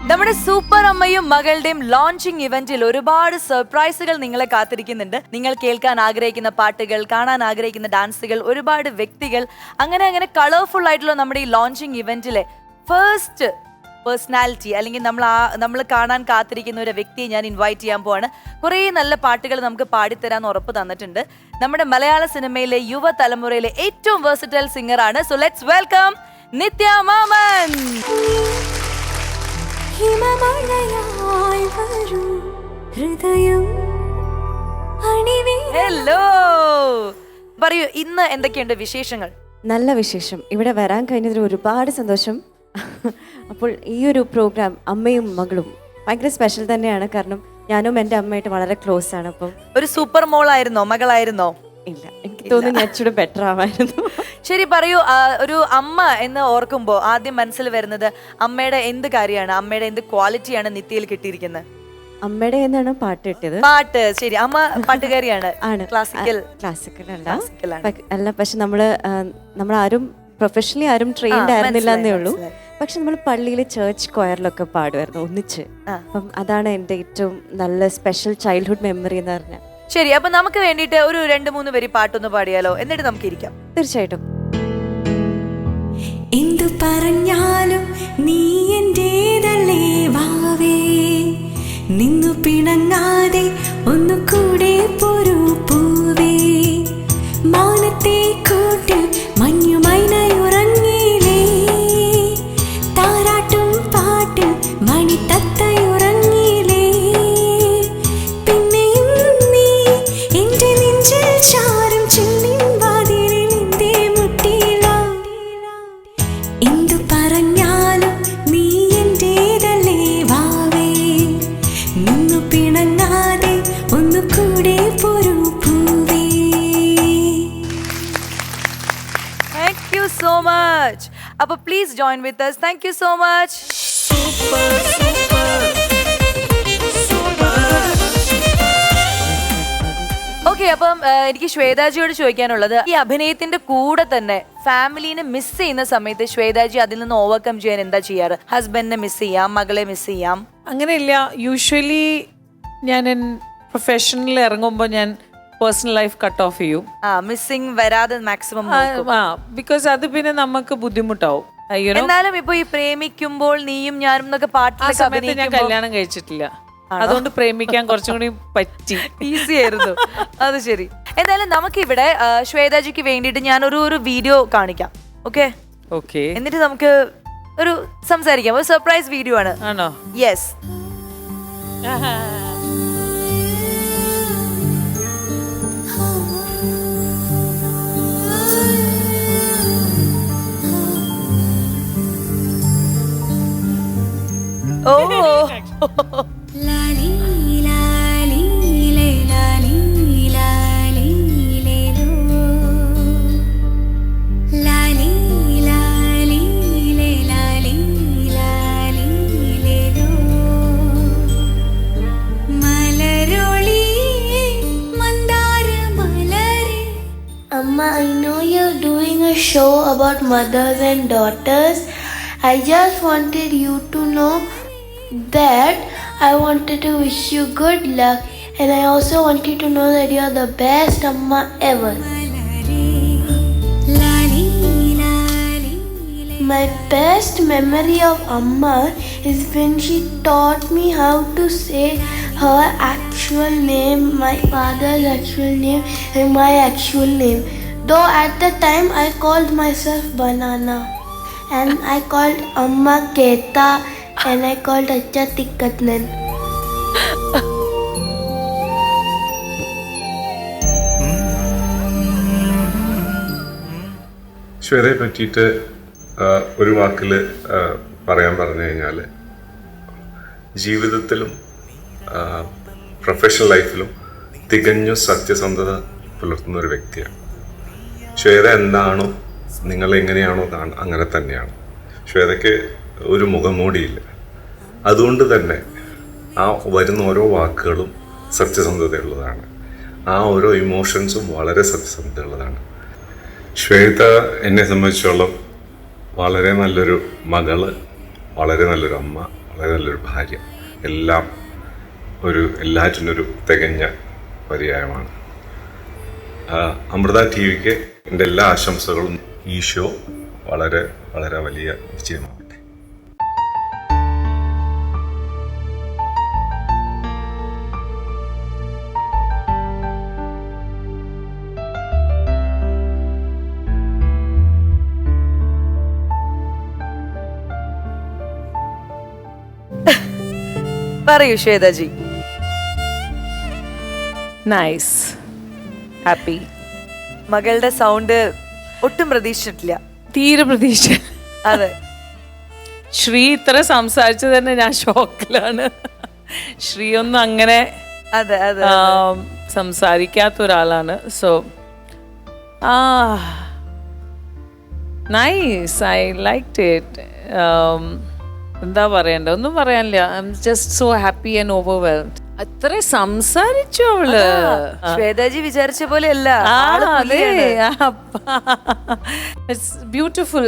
നമ്മുടെ സൂപ്പർ അമ്മയും മകളുടെയും ലോഞ്ചിങ് ഇവന്റിൽ ഒരുപാട് സർപ്രൈസുകൾ നിങ്ങളെ കാത്തിരിക്കുന്നുണ്ട്. നിങ്ങൾ കേൾക്കാൻ ആഗ്രഹിക്കുന്ന പാട്ടുകൾ, കാണാൻ ആഗ്രഹിക്കുന്ന ഡാൻസുകൾ, ഒരുപാട് വ്യക്തികൾ, അങ്ങനെ കളർഫുൾ ആയിട്ടുള്ള നമ്മുടെ ഈ ലോഞ്ചിങ് ഇവന്റിലെ ഫസ്റ്റ് പേഴ്സണാലിറ്റി അല്ലെങ്കിൽ നമ്മൾ കാണാൻ കാത്തിരിക്കുന്ന ഒരു വ്യക്തിയെ ഞാൻ ഇൻവൈറ്റ് ചെയ്യാൻ പോവാണ്. കുറേ നല്ല പാട്ടുകൾ നമുക്ക് പാടിത്തരാൻ ഉറപ്പ് തന്നിട്ടുണ്ട്. നമ്മുടെ മലയാള സിനിമയിലെ യുവതലമുറയിലെ ഏറ്റവും വേഴ്സറ്റൈൽ സിംഗർ ആണ്. സോ ലെറ്റ്സ് വെൽക്കം നിത്യ മാമൻ. ഹലോ, പറയൂ, ഇന്ന് എന്തൊക്കെയുണ്ട് വിശേഷങ്ങൾ? നല്ല വിശേഷം. ഇവിടെ വരാൻ കഴിഞ്ഞതിൽ ഒരുപാട് സന്തോഷം. അപ്പോൾ ഈ ഒരു പ്രോഗ്രാം അമ്മയും മകളും ഭയങ്കര സ്പെഷ്യൽ തന്നെയാണ്. കാരണം ഞാനും എൻ്റെ അമ്മയായിട്ട് വളരെ ക്ലോസ് ആണ്. അപ്പം ഒരു സൂപ്പർ മോളായിരുന്നോ, മകളായിരുന്നോ? ഇല്ല, എനിക്ക് തോന്നുന്നു ഞാൻ ഇച്ചിരി ബെറ്റർ ആവായിരുന്നു. ശരി, പറയൂ, ഒരു അമ്മ എന്ന് ഓർക്കുമ്പോ ആദ്യം മനസ്സിൽ വരുന്നത് അമ്മയുടെ എന്ത് കാര്യമാണ്, അമ്മയുടെ എന്ത് ക്വാളിറ്റിയാണ് നിത്യയിൽ കിട്ടിയിരിക്കുന്നത്? അമ്മയുടെ എന്നാണ് പാട്ട് കിട്ടിയത്. പാട്ട്, ശരി. അമ്മ പാട്ടുകാരിയാണ്? ആണ്. ക്ലാസിക്കൽ അല്ല, പക്ഷെ നമ്മളാരും പ്രൊഫഷണലി ആരും ട്രെയിൻഡ് ആയിരുന്നില്ല എന്നേ ഉള്ളൂ. പക്ഷെ നമ്മൾ പള്ളിയിലെ ചേർച്ച് കൊയറിലൊക്കെ പാടുമായിരുന്നു ഒന്നിച്ച്. അപ്പം അതാണ് എൻ്റെ ഏറ്റവും നല്ല സ്പെഷ്യൽ ചൈൽഡ്ഹുഡ് മെമ്മറി എന്ന് പറഞ്ഞാൽ. ശരി, അപ്പൊ നമുക്ക് വേണ്ടിയിട്ട് ഒരു 2-3 വരി പാട്ടൊന്ന് പാടിയാലോ? എന്നിട്ട് നമുക്ക് ഇരിക്കാം. തീർച്ചയായിട്ടും. എന്തു പറഞ്ഞാലും നീ എന്റേതല്ലേ വാവേ, നിന്നു പിണങ്ങാതെ ഒന്നു കൂടെ പോരൂ പൂവേ, മാനത്തെ കൂട്ടിൽ മഞ്ഞുമൈനയുറങ്ങിയില്ലേ, താരാട്ടും പാട്ടിൽ മണിത്തത്തയുറങ്ങിയില്ലേ, പിന്നെയും നീ എന്റെ നെഞ്ചിൽ ചാരും ചില്ലിൻ വാതിലിൽ എന്തേ മുട്ടിയില്ല. എന്തു പറഞ്ഞാലും നീ എന്റേതല്ലേ വാവേ, നിന്നു പിണങ്ങാതെ ഒന്നു കൂടെ പോരൂ പൂവേ. Thank you so much. അപ്പൊ please join with us. Thank you so much. Okay, അപ്പം എനിക്ക് ശ്വേതാജിയോട് ചോദിക്കാനുള്ളത്, ഈ അഭിനയത്തിന്റെ കൂടെ തന്നെ ഫാമിലിനെ മിസ് ചെയ്യുന്ന സമയത്ത് ശ്വേതാജി അതിൽ നിന്ന് ഓവർകം ചെയ്യാൻ എന്താ ചെയ്യാറ്? ഹസ്ബൻഡിനെ മിസ് ചെയ്യാം, മകളെ മിസ് ചെയ്യാം, അങ്ങനെയില്ല. യൂഷ്വലി ഞാൻ പ്രൊഫഷനിൽ ഇറങ്ങുമ്പോൾ ഞാൻ പേഴ്സണൽ ലൈഫ് കട്ട് ഓഫ് ചെയ്യും. മിസ്സിങ് വരാതെ മാക്സിമം. ബിക്കോസ് അത് പിന്നെ നമുക്ക് ബുദ്ധിമുട്ടാവും. എന്നാലും ഇപ്പൊ ഈ പ്രേമിക്കുമ്പോൾ നീയും ഞാനും എന്നൊക്കെ പാട്ടിലൊക്കെ ഞാൻ കല്യാണം കഴിച്ചിട്ടില്ല, അതുകൊണ്ട് പ്രേമിക്കാൻ കുറച്ചും കൂടി പറ്റി, ഈസി ആയിരുന്നു. അത് ശരി. എന്തായാലും നമുക്കിവിടെ ശ്വേതാജിക്ക് വേണ്ടിയിട്ട് ഞാൻ ഒരു വീഡിയോ കാണിക്കാം. ഓക്കെ, എന്നിട്ട് നമുക്ക് ഒരു സംസാരിക്കാം. ഒരു സർപ്രൈസ് വീഡിയോ ആണ്. ആണോ? യെസ്. ഓ, ലാലി ലാലി ലേ ലാലി ലാലി ലേ ലോ, ലാലി ലാലി ലേ ലാലി ലാലി ലേ ലോ, മലരൊളി മന്ദാര മലരെ. Amma, I know you're doing a show about mothers and daughters. I just wanted you to know that I wanted to wish you good luck, and I also want you to know that you are the best Amma ever. My best memory of Amma is when she taught me how to say her actual name, my father's actual name, and my actual name. Though at the time I called myself Banana, and I called Amma Keta, and I called Acha Tikkatnan. ശ്വേതയെ പറ്റിയിട്ട് ഒരു വാക്കിൽ പറയാൻ പറഞ്ഞു കഴിഞ്ഞാൽ, ജീവിതത്തിലും professional ലൈഫിലും തികഞ്ഞ സത്യസന്ധത പുലർത്തുന്ന ഒരു വ്യക്തിയാണ്. ശ്വേത എന്താണോ, നിങ്ങൾ എങ്ങനെയാണോ അങ്ങനെ തന്നെയാണ്. ശ്വേതയ്ക്ക് ഒരു മുഖംമൂടിയില്ല. അതുകൊണ്ട് തന്നെ ആ വരുന്ന ഓരോ വാക്കുകളും സത്യസന്ധതയുള്ളതാണ്. ആ ഓരോ ഇമോഷൻസും വളരെ സത്യസന്ധതയുള്ളതാണ്. ശ്വേത എന്നെ സംബന്ധിച്ചോളം വളരെ നല്ലൊരു മകള്, വളരെ നല്ലൊരു അമ്മ, വളരെ നല്ലൊരു ഭാര്യ, എല്ലാം എല്ലാറ്റിനൊരു തികഞ്ഞ പര്യായമാണ്. അമൃത ടി വിക്ക് എൻ്റെ എല്ലാ ആശംസകളും. ഈ ഷോ വളരെ വളരെ വലിയ വിജയമാവട്ടെ. പറയൂ ശ്വേതാജി. Nice, happy. മകളുടെ സൗണ്ട് ഒട്ടും പ്രതീക്ഷിച്ചിട്ടില്ല. തീരെ പ്രതീക്ഷ. അതെ, ശ്രീ ഇത്ര സംസാരിച്ചത് തന്നെ ഞാൻ ഷോക്കിലാണ്. ശ്രീ ഒന്നും അങ്ങനെ അതെ അതെ സംസാരിക്കാത്ത ഒരാളാണ്. So nice, I liked it. എന്താ പറയണ്ട, ഒന്നും പറയാനില്ല. I am just so happy and overwhelmed. അത്ര സംസാരിച്ചു അവള്. ശ്വേതാജി വിചാരിച്ച പോലെ അല്ല. It's beautiful.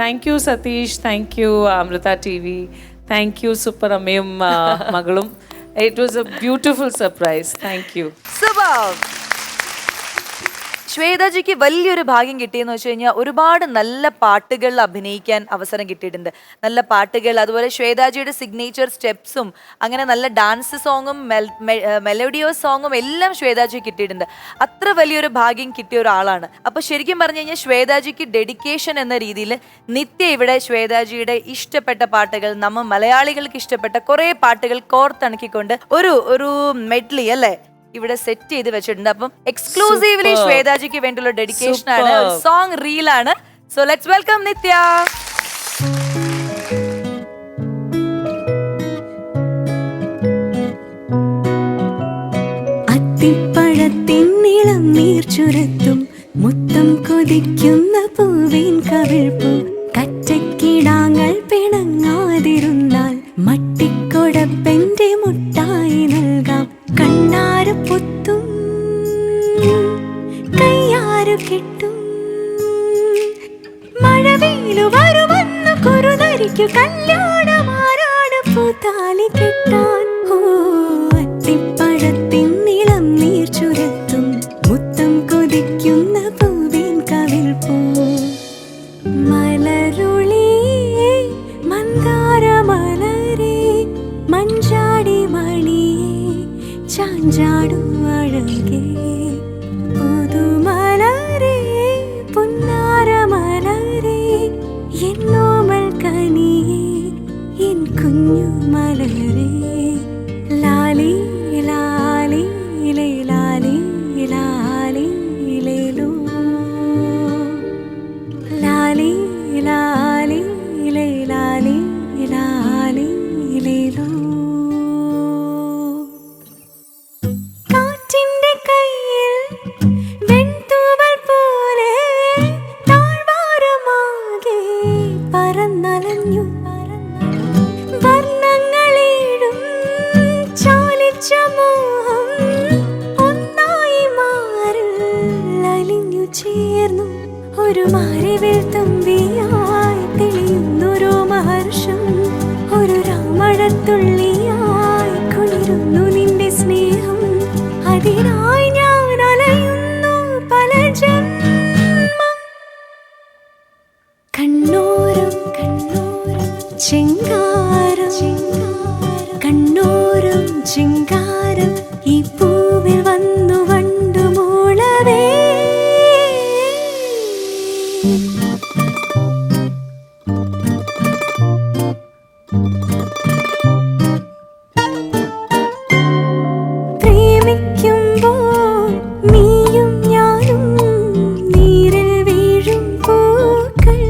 Thank you Satish, thank you Amrita T V, thank you super അമ്മയും മകളും. It was a beautiful surprise. Thank you. ശ്വേതാജിക്ക് വലിയൊരു ഭാഗ്യം കിട്ടിയെന്ന് വെച്ച് കഴിഞ്ഞാൽ ഒരുപാട് നല്ല പാട്ടുകളിൽ അഭിനയിക്കാൻ അവസരം കിട്ടിയിട്ടുണ്ട്. നല്ല പാട്ടുകൾ, അതുപോലെ ശ്വേതാജിയുടെ സിഗ്നേച്ചർ സ്റ്റെപ്സും അങ്ങനെ നല്ല ഡാൻസ് സോങ്ങും മെലോഡിയോസ് സോങ്ങും എല്ലാം ശ്വേതാജി കിട്ടിയിട്ടുണ്ട്. അത്ര വലിയൊരു ഭാഗ്യം കിട്ടിയ ഒരാളാണ്. അപ്പോൾ ശരിക്കും പറഞ്ഞു കഴിഞ്ഞാൽ ശ്വേതാജിക്ക് ഡെഡിക്കേഷൻ എന്ന രീതിയിൽ നിത്യ ഇവിടെ ശ്വേതാജിയുടെ ഇഷ്ടപ്പെട്ട പാട്ടുകൾ, നമ്മ മലയാളികൾക്ക് ഇഷ്ടപ്പെട്ട കുറേ പാട്ടുകൾ കോർത്തിണക്കിക്കൊണ്ട് ഒരു മെഡ്ലി അല്ലേ ഇവിടെ സെറ്റ് ചെയ്ത് വെച്ചിട്ടുണ്ട്. അപ്പം എക്സ്ക്ലൂസീവ്ലി ശ്വേതാജിക്ക് വേണ്ടിയുള്ള ഡെഡിക്കേഷൻ ആണ്, സോങ് റീലാണ്. സോ ലെറ്റ്സ് വെൽക്കം നിത്യ. അത്തിപ്പഴത്തിൻ നീളം നീർച്ചുരത്തും മുത്തം കൊതിക്കുന്ന പൂവിൻ കവിൾപ്പൂ, കറ്റക്കിടാങ്ങൾ പിണങ്ങാതിരുന്നാൽ മട്ടിക്കൊടപ്പെന്റെ മുട്ടായി നൽകാം. കണ്ണാറ് പൊത്തും കയ്യാറ് കെട്ടും മഴവെയിലു വരുമെന്നു കുറുനരിക്കു കല്യാണമാരാണ് പൂത്താലി കെട്ടാൻ. ഓ അത്തിപ്പഴത്തിൻ നീളം നീർച്ചുരത്തും മുത്തം കൊതിക്കുന്ന പൂവിൻ കവിൾപ്പൂ, മലരുളിയേ മന്ദാരമലരേ മഞ്ചാടി മണിയേ ചാഞ്ചാടും അഴകേ, പുതുമലരേ പുന്നാരമലരേ എന്നോമൽ കനിയേ എൻ കുഞ്ഞു മലരേ, ലാലി ലാലി ലേ ലാലി ലാലി ലേലോ, ലാലി ലാലി ലേ ലാലി ലാലി ലേലോ. കാറ്റിന്റെ കയ്യിൽ വെൺതൂവൽ പോലെ താഴ്വാരമാകെ പറന്നലഞ്ഞു, വർണ്ണങ്ങളേഴും ചാലിച്ച മോഹം ഒന്നായി മാറിൽ അലിഞ്ഞു ചേർന്നു. ഒരു മാരിവിൽ തുമ്പിയായി തെളിയുന്നൊരു മഹർഷം, ഒരു രാമഴത്തുള്ളിയായി കുളിരുന്നു നിന്റെ സ്നേഹം. അതിനായി ഞാൻ അലയുന്നു പല ജന്മം. കണ്ണോരം കണ്ണോരം ചിങ്കാരം കണ്ണോരം ചിങ്കാരം ഈ പൂവിൽ വന്നു വണ്ടു മൂളവേ. പ്രേമിക്കുമ്പോൾ നീയും ഞാനും നീരിൽ വീഴും പൂക്കൾ,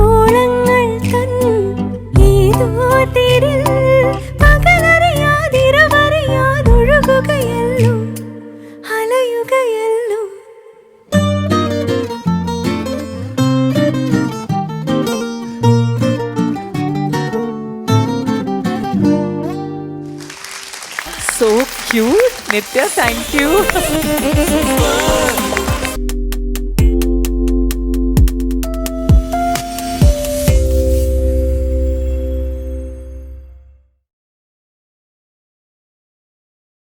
ഓളങ്ങൾ തൻ ഏതോ തിരിൽ പകലറിയാതിരവറിയാതൊഴുകുകയല്ലോ അലയുകയല്ലോ. So cute, Nitya. Thank you.